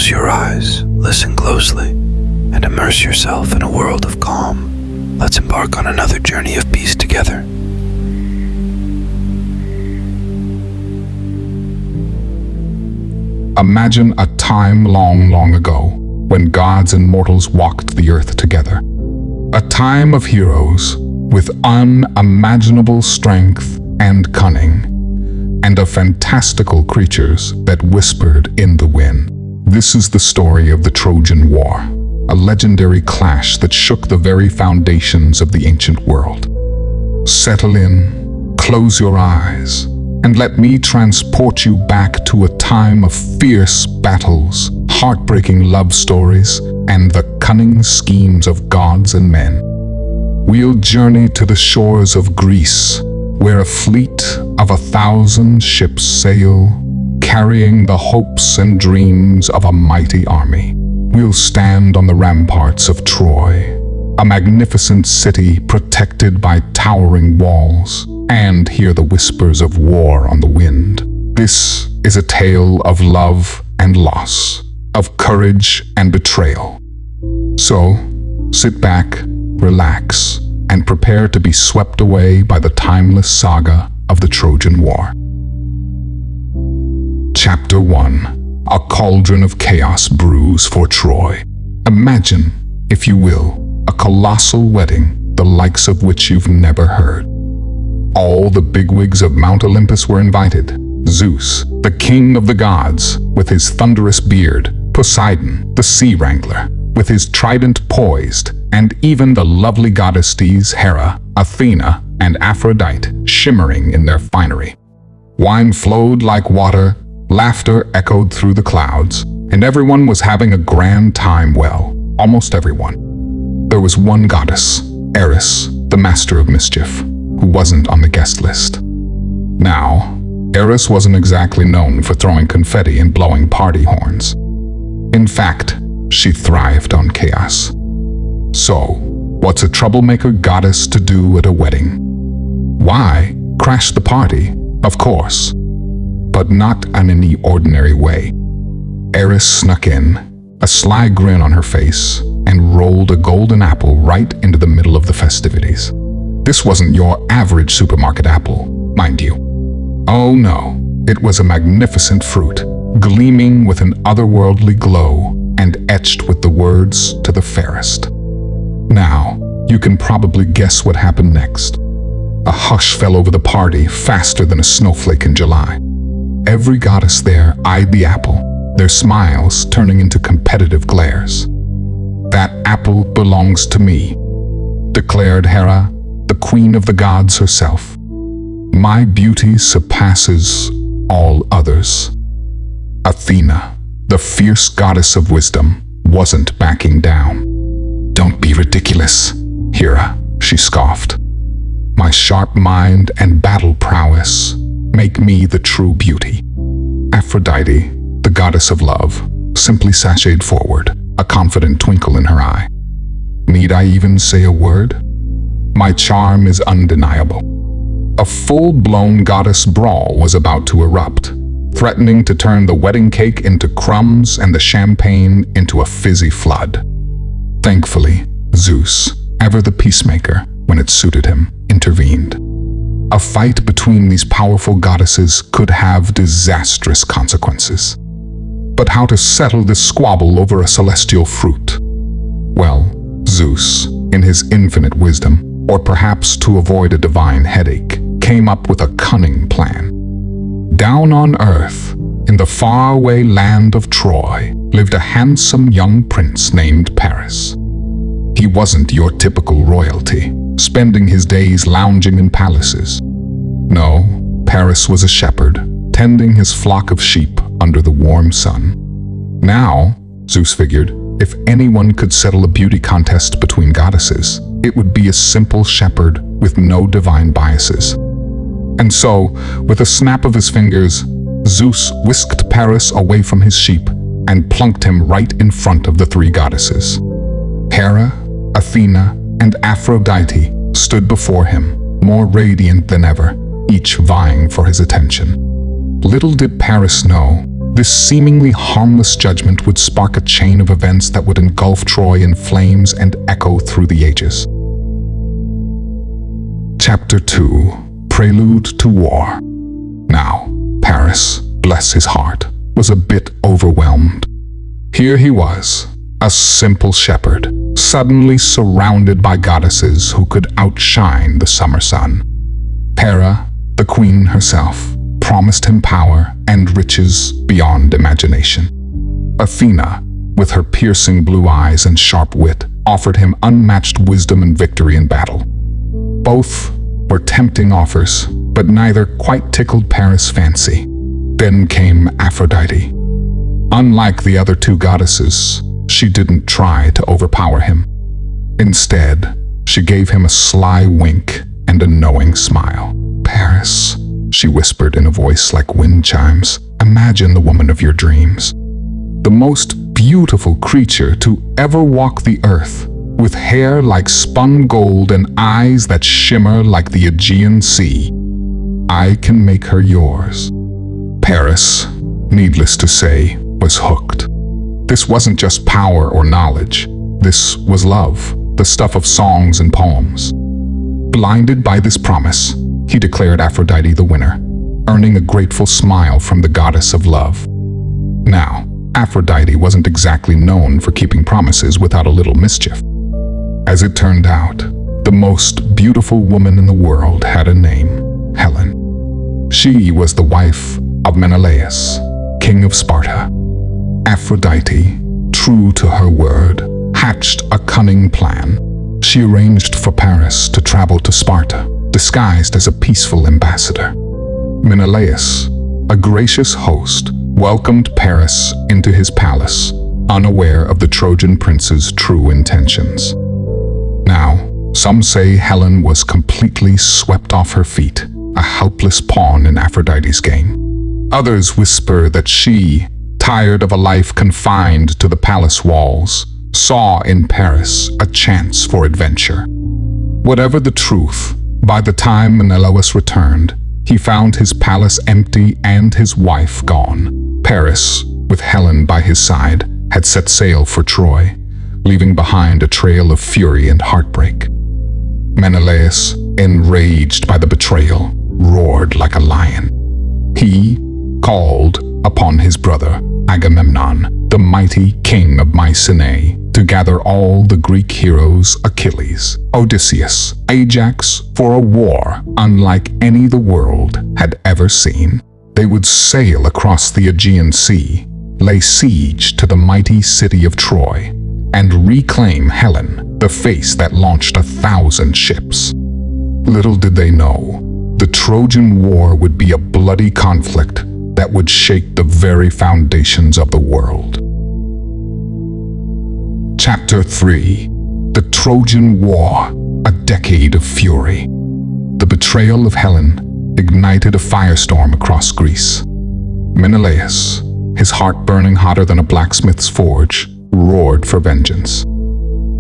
Close your eyes, listen closely, and immerse yourself in a world of calm. Let's embark on another journey of peace together. Imagine a time long, long ago, when gods and mortals walked the earth together. A time of heroes with unimaginable strength and cunning, and of fantastical creatures that whispered in the wind. This is the story of the Trojan War, a legendary clash that shook the very foundations of the ancient world. Settle in, close your eyes, and let me transport you back to a time of fierce battles, heartbreaking love stories, and the cunning schemes of gods and men. We'll journey to the shores of Greece, where a fleet of 1,000 ships sail, carrying the hopes and dreams of a mighty army. We'll stand on the ramparts of Troy, a magnificent city protected by towering walls, and hear the whispers of war on the wind. This is a tale of love and loss, of courage and betrayal. So, sit back, relax, and prepare to be swept away by the timeless saga of the Trojan War. Chapter 1. A Cauldron of Chaos brews for Troy. Imagine, if you will, a colossal wedding, the likes of which you've never heard. All the bigwigs of Mount Olympus were invited. Zeus, the king of the gods, with his thunderous beard, Poseidon, the sea wrangler, with his trident poised, and even the lovely goddesses Hera, Athena, and Aphrodite shimmering in their finery. Wine flowed like water, laughter echoed through the clouds, and everyone was having a grand time. Well, almost everyone. There was one goddess, Eris, the master of mischief, who wasn't on the guest list. Now, Eris wasn't exactly known for throwing confetti and blowing party horns. In fact, she thrived on chaos. So, what's a troublemaker goddess to do at a wedding? Why? Crash the party, of course, but not in any ordinary way. Eris snuck in, a sly grin on her face, and rolled a golden apple right into the middle of the festivities. This wasn't your average supermarket apple, mind you. Oh no, it was a magnificent fruit, gleaming with an otherworldly glow and etched with the words "to the fairest." Now, you can probably guess what happened next. A hush fell over the party faster than a snowflake in July. Every goddess there eyed the apple, their smiles turning into competitive glares. "That apple belongs to me," declared Hera, the queen of the gods herself. "My beauty surpasses all others." Athena, the fierce goddess of wisdom, wasn't backing down. "Don't be ridiculous, Hera," she scoffed. "My sharp mind and battle prowess make me the true beauty." Aphrodite, the goddess of love, simply sashayed forward, a confident twinkle in her eye. "Need I even say a word? My charm is undeniable." A full-blown goddess brawl was about to erupt, threatening to turn the wedding cake into crumbs and the champagne into a fizzy flood. Thankfully, Zeus, ever the peacemaker when it suited him, intervened. A fight between these powerful goddesses could have disastrous consequences. But how to settle this squabble over a celestial fruit? Well, Zeus, in his infinite wisdom, or perhaps to avoid a divine headache, came up with a cunning plan. Down on Earth, in the faraway land of Troy, lived a handsome young prince named Paris. He wasn't your typical royalty, spending his days lounging in palaces. No, Paris was a shepherd, tending his flock of sheep under the warm sun. Now, Zeus figured, if anyone could settle a beauty contest between goddesses, it would be a simple shepherd with no divine biases. And so, with a snap of his fingers, Zeus whisked Paris away from his sheep and plunked him right in front of the three goddesses. Hera, Athena, and Aphrodite stood before him, more radiant than ever, each vying for his attention. Little did Paris know, This seemingly harmless judgment would spark a chain of events that would engulf Troy in flames and echo through the ages. Chapter 2: Prelude to War. Now, Paris, bless his heart, was a bit overwhelmed. Here he was, a simple shepherd, suddenly surrounded by goddesses who could outshine the summer sun. Hera, the queen herself, promised him power and riches beyond imagination. Athena, with her piercing blue eyes and sharp wit, offered him unmatched wisdom and victory in battle. Both were tempting offers, but neither quite tickled Paris' fancy. Then came Aphrodite. Unlike the other two goddesses, she didn't try to overpower him. Instead, she gave him a sly wink and a knowing smile. "Paris," she whispered in a voice like wind chimes, "imagine the woman of your dreams. The most beautiful creature to ever walk the earth, with hair like spun gold and eyes that shimmer like the Aegean Sea. I can make her yours." Paris, needless to say, was hooked. This wasn't just power or knowledge. This was love, the stuff of songs and poems. Blinded by this promise, he declared Aphrodite the winner, earning a grateful smile from the goddess of love. Now, Aphrodite wasn't exactly known for keeping promises without a little mischief. As it turned out, the most beautiful woman in the world had a name: Helen. She was the wife of Menelaus, king of Sparta. Aphrodite, true to her word, hatched a cunning plan. She arranged for Paris to travel to Sparta, disguised as a peaceful ambassador. Menelaus, a gracious host, welcomed Paris into his palace, unaware of the Trojan prince's true intentions. Now, some say Helen was completely swept off her feet, a helpless pawn in Aphrodite's game. Others whisper that she, tired of a life confined to the palace walls, saw in Paris a chance for adventure. Whatever the truth, by the time Menelaus returned, he found his palace empty and his wife gone. Paris, with Helen by his side, had set sail for Troy, leaving behind a trail of fury and heartbreak. Menelaus, enraged by the betrayal, roared like a lion. He called upon his brother Agamemnon, the mighty king of Mycenae, to gather all the Greek heroes Achilles, Odysseus, Ajax for a war unlike any the world had ever seen. They would sail across the Aegean Sea, lay siege to the mighty city of Troy, and reclaim Helen, the face that launched 1,000 ships. Little did they know, the Trojan War would be a bloody conflict that would shake the very foundations of the world. Chapter 3: The Trojan War, a decade of fury. The betrayal of Helen ignited a firestorm across Greece. Menelaus, his heart burning hotter than a blacksmith's forge, roared for vengeance.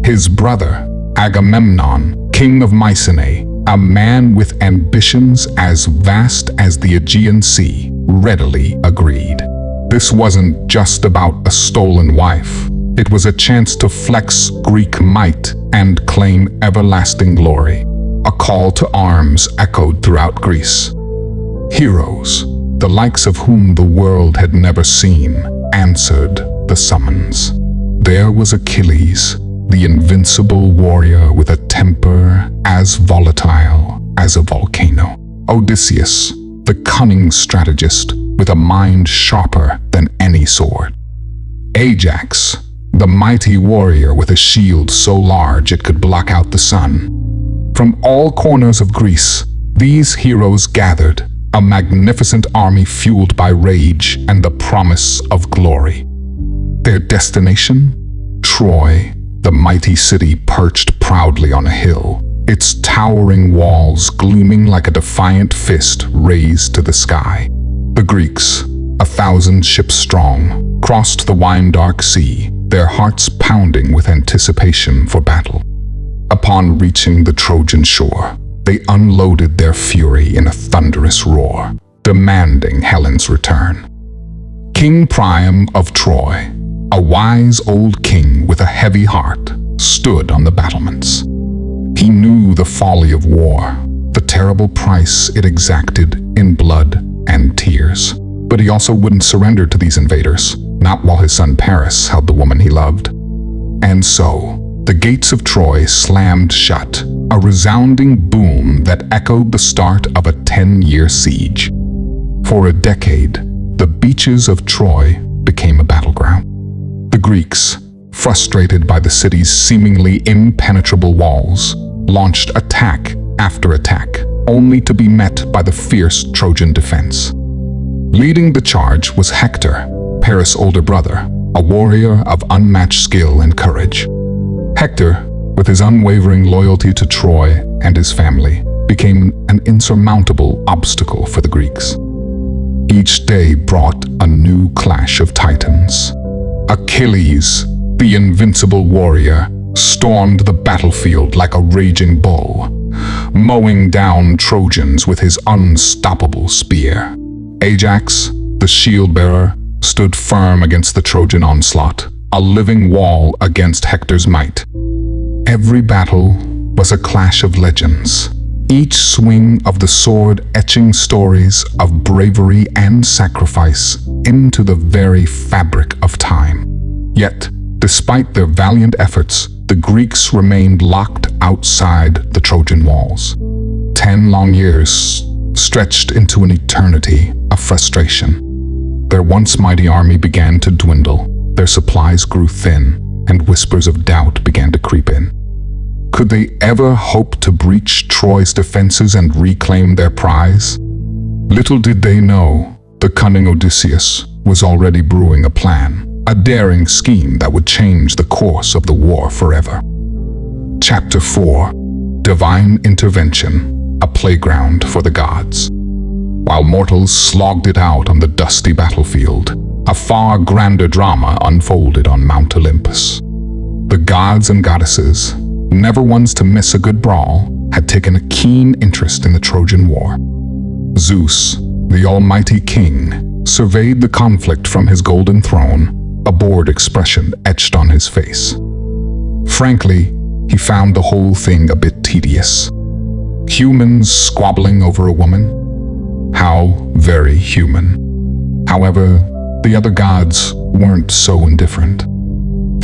His brother, Agamemnon, king of Mycenae, a man with ambitions as vast as the Aegean Sea, readily agreed. This wasn't just about a stolen wife. It was a chance to flex Greek might and claim everlasting glory. A call to arms echoed throughout Greece. Heroes, the likes of whom the world had never seen, answered the summons. There was Achilles, the invincible warrior with a temper as volatile as a volcano. Odysseus, the cunning strategist with a mind sharper than any sword. Ajax, the mighty warrior with a shield so large it could block out the sun. From all corners of Greece, these heroes gathered, a magnificent army fueled by rage and the promise of glory. Their destination? Troy, the mighty city perched proudly on a hill, its towering walls gleaming like a defiant fist raised to the sky. The Greeks, 1,000 ships strong, crossed the wine-dark sea, their hearts pounding with anticipation for battle. Upon reaching the Trojan shore, they unloaded their fury in a thunderous roar, demanding Helen's return. King Priam of Troy, a wise old king with a heavy heart, stood on the battlements. He knew the folly of war, the terrible price it exacted in blood and tears. But he also wouldn't surrender to these invaders, not while his son Paris held the woman he loved. And so, the gates of Troy slammed shut, a resounding boom that echoed the start of a 10-year siege. For a decade, the beaches of Troy became a battleground. The Greeks, frustrated by the city's seemingly impenetrable walls, launched attack after attack, only to be met by the fierce Trojan defense. Leading the charge was Hector, Paris' older brother, a warrior of unmatched skill and courage. Hector, with his unwavering loyalty to Troy and his family, became an insurmountable obstacle for the Greeks. Each day brought a new clash of titans. Achilles, the invincible warrior, stormed the battlefield like a raging bull, mowing down Trojans with his unstoppable spear. Ajax, the shield-bearer, stood firm against the Trojan onslaught, a living wall against Hector's might. Every battle was a clash of legends, each swing of the sword etching stories of bravery and sacrifice into the very fabric of time. Yet, despite their valiant efforts, the Greeks remained locked outside the Trojan walls. 10 long years stretched into an eternity of frustration. Their once mighty army began to dwindle, their supplies grew thin, and whispers of doubt began to creep in. Could they ever hope to breach Troy's defenses and reclaim their prize? Little did they know, the cunning Odysseus was already brewing a plan, a daring scheme that would change the course of the war forever. Chapter 4: Divine Intervention, a playground for the gods. While mortals slogged it out on the dusty battlefield, a far grander drama unfolded on Mount Olympus. The gods and goddesses, never ones to miss a good brawl, had taken a keen interest in the Trojan War. Zeus, the almighty king, surveyed the conflict from his golden throne, a bored expression etched on his face. Frankly, he found the whole thing a bit tedious. Humans squabbling over a woman? How very human. However, the other gods weren't so indifferent.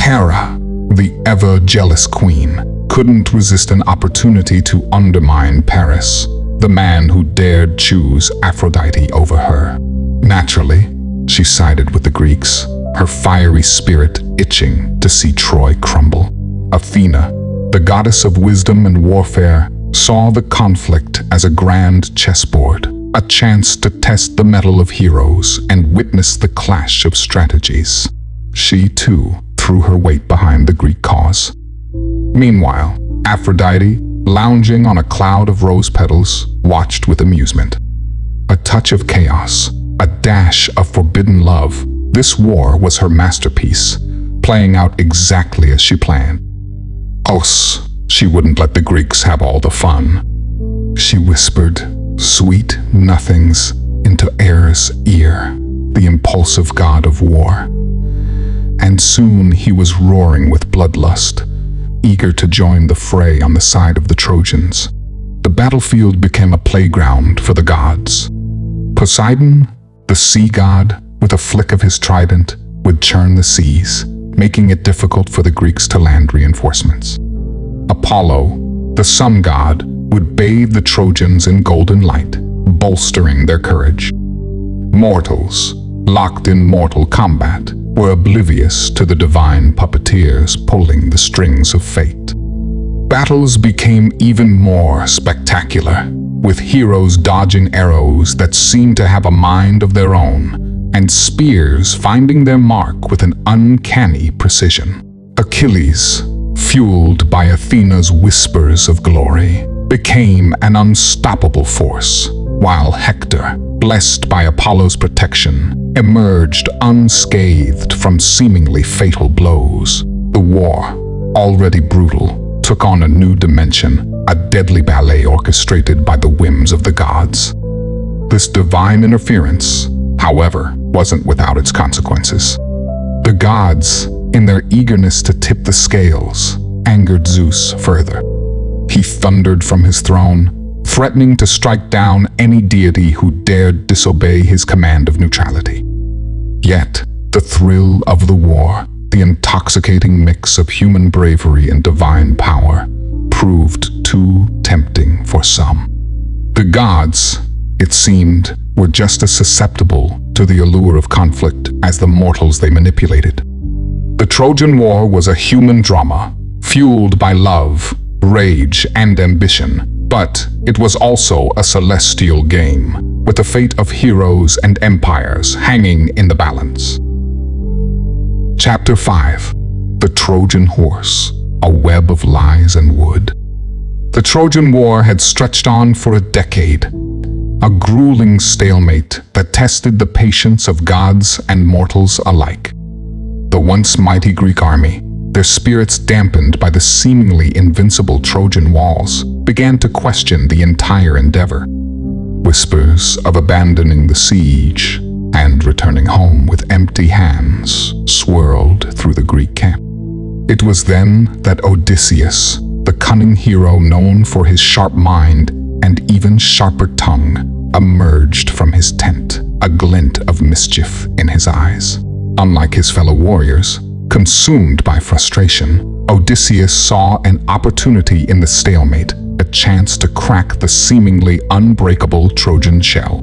Hera, the ever-jealous queen, couldn't resist an opportunity to undermine Paris, the man who dared choose Aphrodite over her. Naturally, she sided with the Greeks, her fiery spirit itching to see Troy crumble. Athena, the goddess of wisdom and warfare, saw the conflict as a grand chessboard, a chance to test the mettle of heroes and witness the clash of strategies. She, too, threw her weight behind the Greek cause. Meanwhile, Aphrodite, lounging on a cloud of rose petals, watched with amusement. A touch of chaos, a dash of forbidden love, this war was her masterpiece, playing out exactly as she planned. She wouldn't let the Greeks have all the fun. She whispered sweet nothings into Ares' ear, the impulsive god of war. And soon he was roaring with bloodlust, eager to join the fray on the side of the Trojans. The battlefield became a playground for the gods. Poseidon, the sea god, with a flick of his trident, would churn the seas, making it difficult for the Greeks to land reinforcements. Apollo, the sun god, would bathe the Trojans in golden light, bolstering their courage. Mortals, locked in mortal combat, were oblivious to the divine puppeteers pulling the strings of fate. Battles became even more spectacular, with heroes dodging arrows that seemed to have a mind of their own, and spears finding their mark with an uncanny precision. Achilles, fueled by Athena's whispers of glory, became an unstoppable force, while Hector, blessed by Apollo's protection, emerged unscathed from seemingly fatal blows. The war, already brutal, took on a new dimension, a deadly ballet orchestrated by the whims of the gods. This divine interference, however, wasn't without its consequences. The gods, in their eagerness to tip the scales, angered Zeus further. He thundered from his throne, threatening to strike down any deity who dared disobey his command of neutrality. Yet, the thrill of the war, the intoxicating mix of human bravery and divine power, proved too tempting for some. The gods, it seemed, were just as susceptible to the allure of conflict as the mortals they manipulated. The Trojan War was a human drama, fueled by love, rage, and ambition, but it was also a celestial game, with the fate of heroes and empires hanging in the balance. Chapter 5. The Trojan Horse, a web of lies and wood. The Trojan War had stretched on for a decade, a grueling stalemate that tested the patience of gods and mortals alike. The once mighty Greek army, their spirits dampened by the seemingly invincible Trojan walls, began to question the entire endeavor. Whispers of abandoning the siege and returning home with empty hands swirled through the Greek camp. It was then that Odysseus, the cunning hero known for his sharp mind and even sharper tongue, emerged from his tent, a glint of mischief in his eyes. Unlike his fellow warriors, consumed by frustration, Odysseus saw an opportunity in the stalemate, a chance to crack the seemingly unbreakable Trojan shell.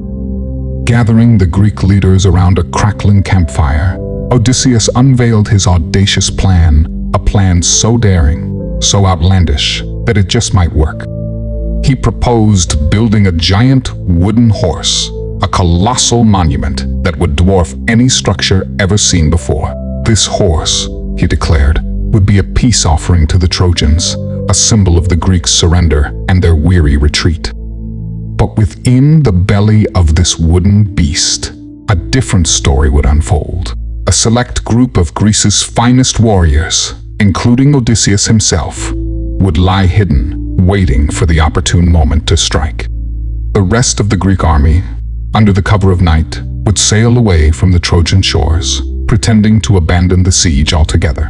Gathering the Greek leaders around a crackling campfire, Odysseus unveiled his audacious plan, a plan so daring, so outlandish, that it just might work. He proposed building a giant wooden horse, a colossal monument that would dwarf any structure ever seen before. This horse, he declared, would be a peace offering to the Trojans, a symbol of the Greeks' surrender and their weary retreat. But within the belly of this wooden beast, a different story would unfold. A select group of Greece's finest warriors, including Odysseus himself, would lie hidden, waiting for the opportune moment to strike. The rest of the Greek army, under the cover of night, would sail away from the Trojan shores, pretending to abandon the siege altogether.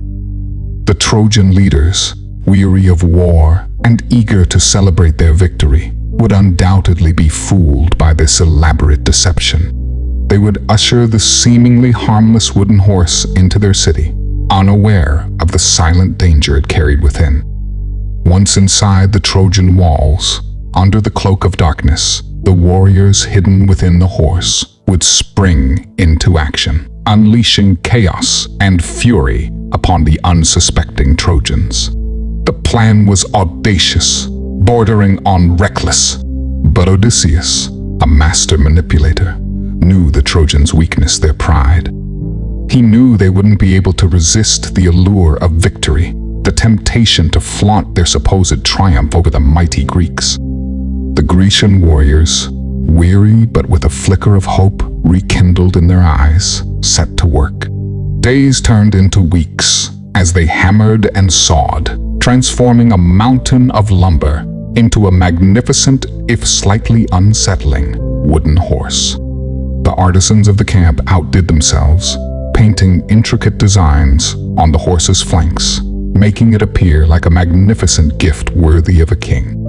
The Trojan leaders, weary of war and eager to celebrate their victory, would undoubtedly be fooled by this elaborate deception. They would usher the seemingly harmless wooden horse into their city, unaware of the silent danger it carried within. Once inside the Trojan walls, under the cloak of darkness, the warriors hidden within the horse would spring into action, unleashing chaos and fury upon the unsuspecting Trojans. The plan was audacious, bordering on reckless, but Odysseus, a master manipulator, knew the Trojans' weakness, their pride. He knew they wouldn't be able to resist the allure of victory, the temptation to flaunt their supposed triumph over the mighty Greeks. The Grecian warriors, weary but with a flicker of hope rekindled in their eyes, set to work. Days turned into weeks as they hammered and sawed, transforming a mountain of lumber into a magnificent, if slightly unsettling, wooden horse. The artisans of the camp outdid themselves, painting intricate designs on the horse's flanks, making it appear like a magnificent gift worthy of a king.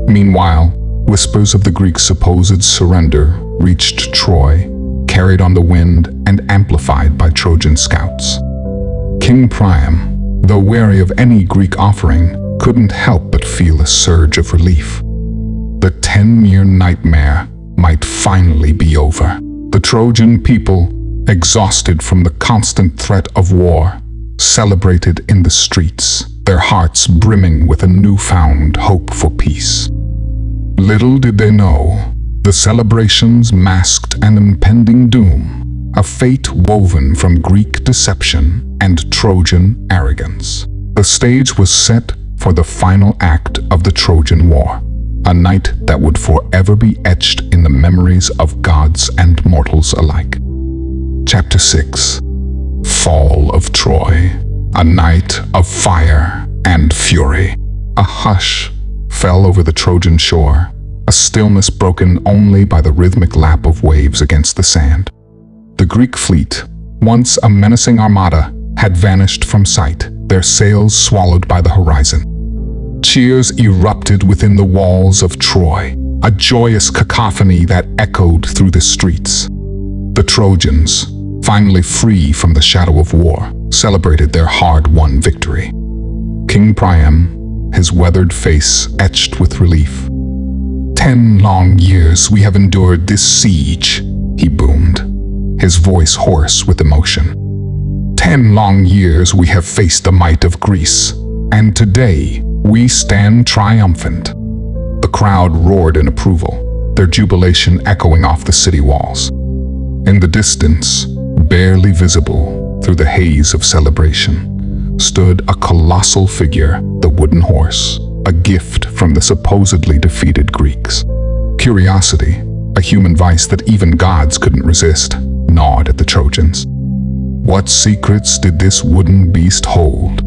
Meanwhile, whispers of the Greeks' supposed surrender reached Troy, carried on the wind and amplified by Trojan scouts. King Priam, though wary of any Greek offering, couldn't help but feel a surge of relief. The 10-year nightmare might finally be over. The Trojan people, exhausted from the constant threat of war, celebrated in the streets, their hearts brimming with a newfound hope for peace. Little did they know, the celebrations masked an impending doom, a fate woven from Greek deception and Trojan arrogance. The stage was set for the final act of the Trojan War, a night that would forever be etched in the memories of gods and mortals alike. Chapter 6. Fall of Troy, a night of fire and fury. A hush fell over the Trojan shore, a stillness broken only by the rhythmic lap of waves against the sand. The Greek fleet, once a menacing armada, had vanished from sight, their sails swallowed by the horizon. Cheers erupted within the walls of Troy, a joyous cacophony that echoed through the streets. The Trojans, finally free from the shadow of war, celebrated their hard-won victory. King Priam, his weathered face etched with relief. 10 long years we have endured this siege, he boomed, his voice hoarse with emotion. 10 long years we have faced the might of Greece, and today we stand triumphant. The crowd roared in approval, their jubilation echoing off the city walls. In the distance, barely visible through the haze of celebration, stood a colossal figure, the wooden horse, a gift from the supposedly defeated Greeks. Curiosity, a human vice that even gods couldn't resist, gnawed at the Trojans. What secrets did this wooden beast hold?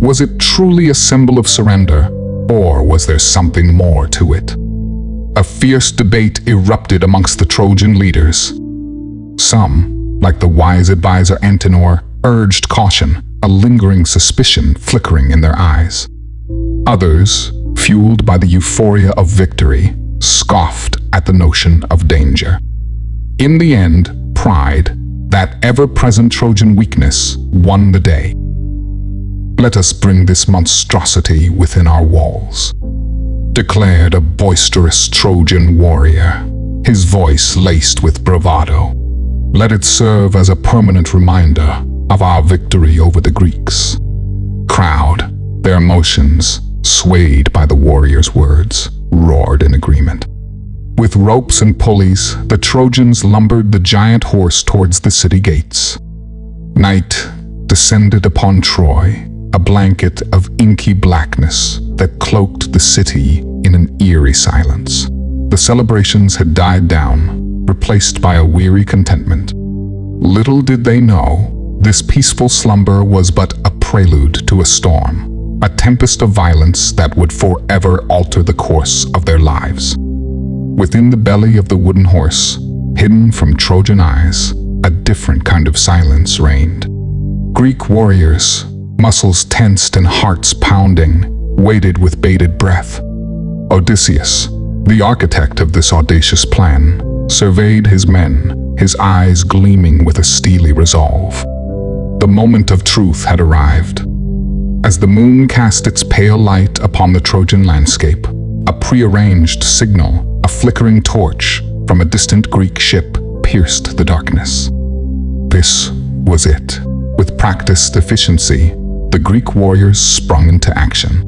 Was it truly a symbol of surrender, or was there something more to it? A fierce debate erupted amongst the Trojan leaders. Some, like the wise advisor Antenor, urged caution, a lingering suspicion flickering in their eyes. Others, fueled by the euphoria of victory, scoffed at the notion of danger. In the end, pride, that ever-present Trojan weakness, won the day. "Let us bring this monstrosity within our walls," declared a boisterous Trojan warrior, his voice laced with bravado. "Let it serve as a permanent reminder of our victory over the Greeks." Crowd, their emotions swayed by the warrior's words, roared in agreement. With ropes and pulleys, the Trojans lumbered the giant horse towards the city gates. Night descended upon Troy, a blanket of inky blackness that cloaked the city in an eerie silence. The celebrations had died down, replaced by a weary contentment. Little did they know, this peaceful slumber was but a prelude to a storm, a tempest of violence that would forever alter the course of their lives. Within the belly of the wooden horse, hidden from Trojan eyes, a different kind of silence reigned. Greek warriors, muscles tensed and hearts pounding, waited with bated breath. Odysseus, the architect of this audacious plan, surveyed his men, his eyes gleaming with a steely resolve. The moment of truth had arrived. As the moon cast its pale light upon the Trojan landscape, a prearranged signal, a flickering torch from a distant Greek ship pierced the darkness. This was it. With practiced efficiency, the Greek warriors sprung into action.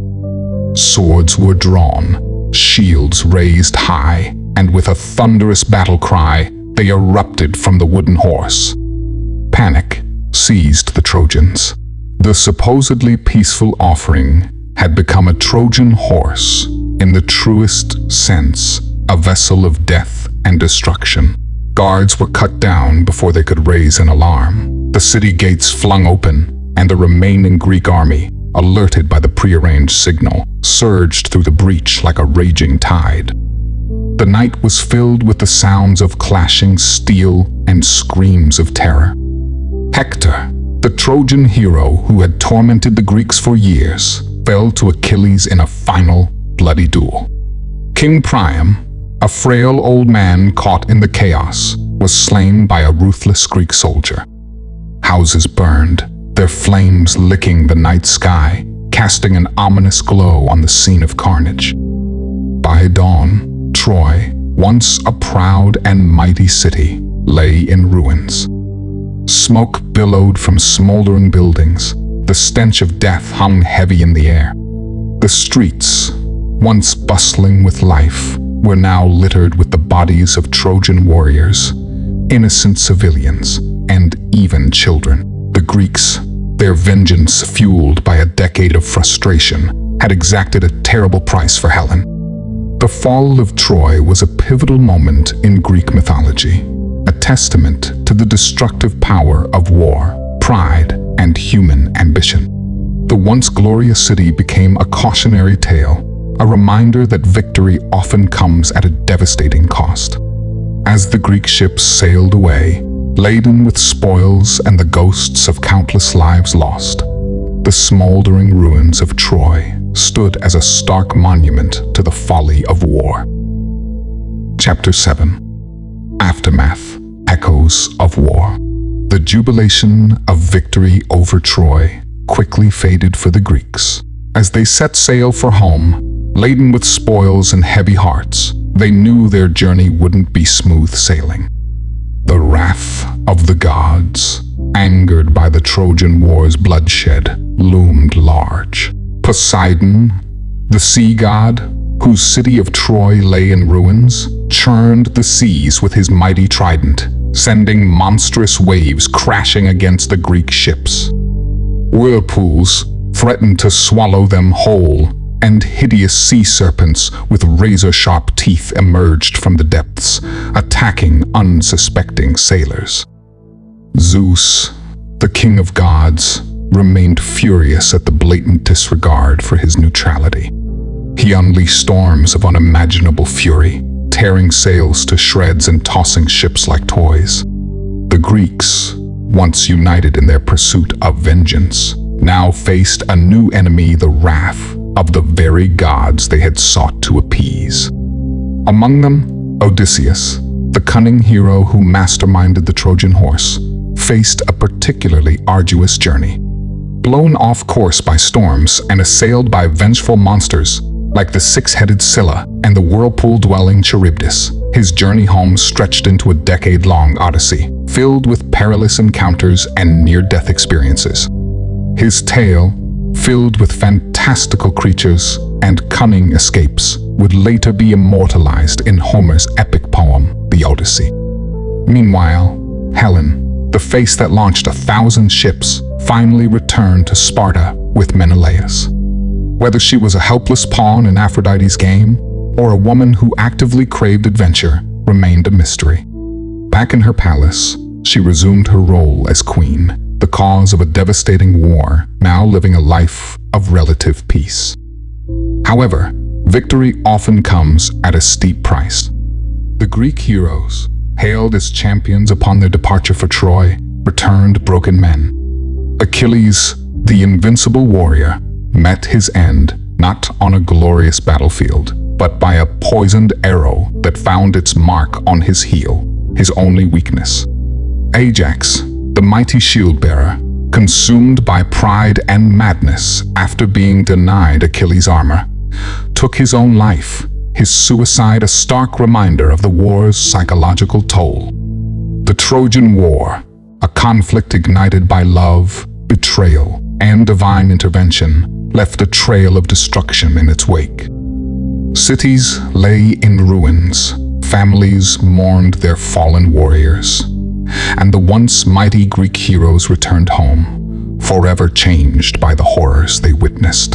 Swords were drawn, shields raised high, and with a thunderous battle cry, they erupted from the wooden horse. Panic seized the Trojans. The supposedly peaceful offering had become a Trojan horse, in the truest sense, a vessel of death and destruction. Guards were cut down before they could raise an alarm. The city gates flung open, and the remaining Greek army, alerted by the prearranged signal, surged through the breach like a raging tide. The night was filled with the sounds of clashing steel and screams of terror. Hector, the Trojan hero who had tormented the Greeks for years, fell to Achilles in a final, bloody duel. King Priam, a frail old man caught in the chaos, was slain by a ruthless Greek soldier. Houses burned, their flames licking the night sky, casting an ominous glow on the scene of carnage. By dawn, Troy, once a proud and mighty city, lay in ruins. Smoke billowed from smoldering buildings. The stench of death hung heavy in the air. The streets, once bustling with life, were now littered with the bodies of Trojan warriors, innocent civilians, and even children. The Greeks, their vengeance fueled by a decade of frustration, had exacted a terrible price for Helen. The fall of Troy was a pivotal moment in Greek mythology, a testament to the destructive power of war, pride, and human ambition. The once glorious city became a cautionary tale, a reminder that victory often comes at a devastating cost. As the Greek ships sailed away, Laden with spoils and the ghosts of countless lives lost, the smoldering ruins of Troy stood as a stark monument to the folly of war. Chapter 7. Aftermath, Echoes of War. The jubilation of victory over Troy quickly faded for the Greeks. As they set sail for home, laden with spoils and heavy hearts, they knew their journey wouldn't be smooth sailing. The wrath of the gods, angered by the Trojan War's bloodshed, loomed large. Poseidon, the sea god, whose city of Troy lay in ruins, churned the seas with his mighty trident, sending monstrous waves crashing against the Greek ships. Whirlpools threatened to swallow them whole, and hideous sea serpents with razor-sharp teeth emerged from the depths, attacking unsuspecting sailors. Zeus, the king of gods, remained furious at the blatant disregard for his neutrality. He unleashed storms of unimaginable fury, tearing sails to shreds and tossing ships like toys. The Greeks, once united in their pursuit of vengeance, now faced a new enemy, the wrath of the very gods they had sought to appease. Among them, Odysseus, the cunning hero who masterminded the Trojan Horse, faced a particularly arduous journey. Blown off course by storms and assailed by vengeful monsters like the six-headed Scylla and the whirlpool-dwelling Charybdis, his journey home stretched into a decade-long odyssey, filled with perilous encounters and near-death experiences. His tale, filled with fantastical creatures and cunning escapes, would later be immortalized in Homer's epic poem, the Odyssey. Meanwhile, Helen, the face that launched 1,000 ships, finally returned to Sparta with Menelaus. Whether she was a helpless pawn in Aphrodite's game, or a woman who actively craved adventure, remained a mystery. Back in her palace, she resumed her role as queen, the cause of a devastating war, now living a life of relative peace. However, victory often comes at a steep price. The Greek heroes, hailed as champions upon their departure for Troy, returned broken men. Achilles, the invincible warrior, met his end not on a glorious battlefield, but by a poisoned arrow that found its mark on his heel, his only weakness. Ajax, the mighty shield-bearer, consumed by pride and madness after being denied Achilles' armor, took his own life, his suicide a stark reminder of the war's psychological toll. The Trojan War, a conflict ignited by love, betrayal, and divine intervention, left a trail of destruction in its wake. Cities lay in ruins, families mourned their fallen warriors, and the once mighty Greek heroes returned home, forever changed by the horrors they witnessed.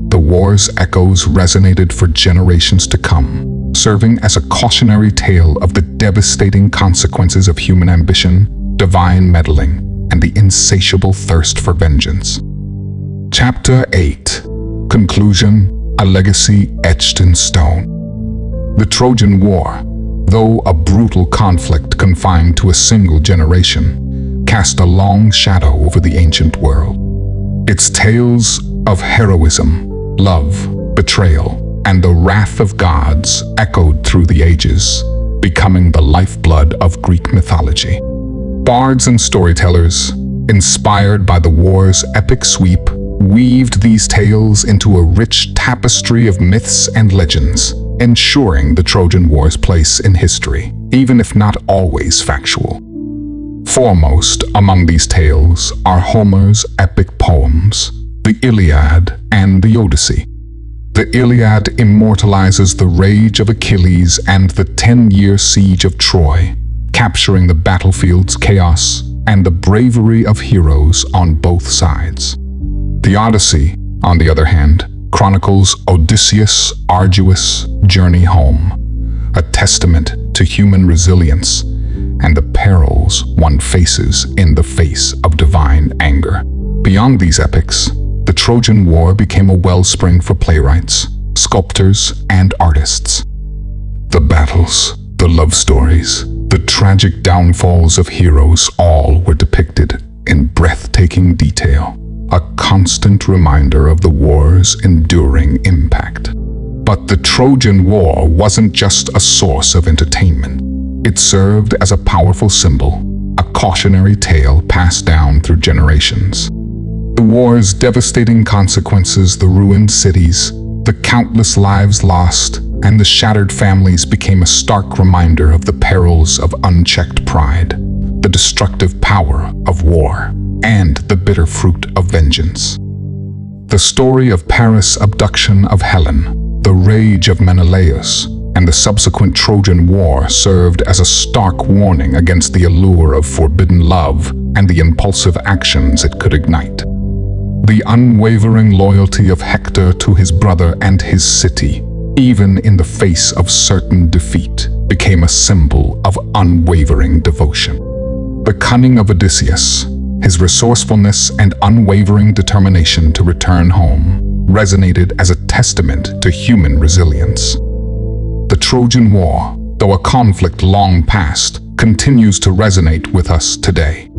The war's echoes resonated for generations to come, serving as a cautionary tale of the devastating consequences of human ambition, divine meddling, and the insatiable thirst for vengeance. Chapter 8. Conclusion, a legacy etched in stone. The Trojan War, though a brutal conflict confined to a single generation, cast a long shadow over the ancient world. Its tales of heroism, love, betrayal, and the wrath of gods echoed through the ages, becoming the lifeblood of Greek mythology. Bards and storytellers, inspired by the war's epic sweep, weaved these tales into a rich tapestry of myths and legends, ensuring the Trojan War's place in history, even if not always factual. Foremost among these tales are Homer's epic poems, the Iliad and the Odyssey. The Iliad immortalizes the rage of Achilles and the 10-year siege of Troy, capturing the battlefield's chaos and the bravery of heroes on both sides. The Odyssey, on the other hand, chronicles Odysseus' arduous journey home, a testament to human resilience and the perils one faces in the face of divine anger. Beyond these epics, the Trojan War became a wellspring for playwrights, sculptors, and artists. The battles, the love stories, The tragic downfalls of heroes all were depicted in breathtaking detail, a constant reminder of the war's enduring impact. But the Trojan War wasn't just a source of entertainment. It served as a powerful symbol, a cautionary tale passed down through generations. The war's devastating consequences, the ruined cities, the countless lives lost, and the shattered families became a stark reminder of the perils of unchecked pride, the destructive power of war, and the bitter fruit of vengeance. The story of Paris' abduction of Helen, the rage of Menelaus, and the subsequent Trojan War served as a stark warning against the allure of forbidden love and the impulsive actions it could ignite. The unwavering loyalty of Hector to his brother and his city, even in the face of certain defeat, became a symbol of unwavering devotion. The cunning of Odysseus, his resourcefulness and unwavering determination to return home, resonated as a testament to human resilience. The Trojan War, though a conflict long past, continues to resonate with us today.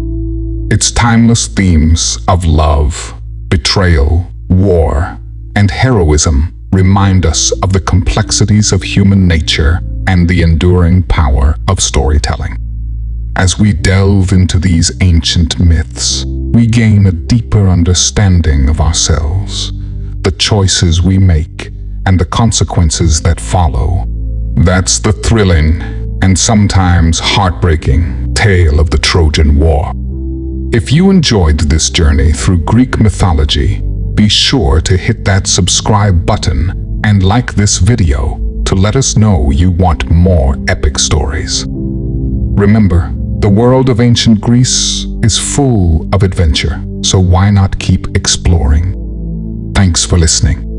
Its timeless themes of love, betrayal, war, and heroism remind us of the complexities of human nature and the enduring power of storytelling. As we delve into these ancient myths, we gain a deeper understanding of ourselves, the choices we make, and the consequences that follow. That's the thrilling and sometimes heartbreaking tale of the Trojan War. If you enjoyed this journey through Greek mythology, be sure to hit that subscribe button and like this video to let us know you want more epic stories. Remember, the world of ancient Greece is full of adventure, so why not keep exploring? Thanks for listening.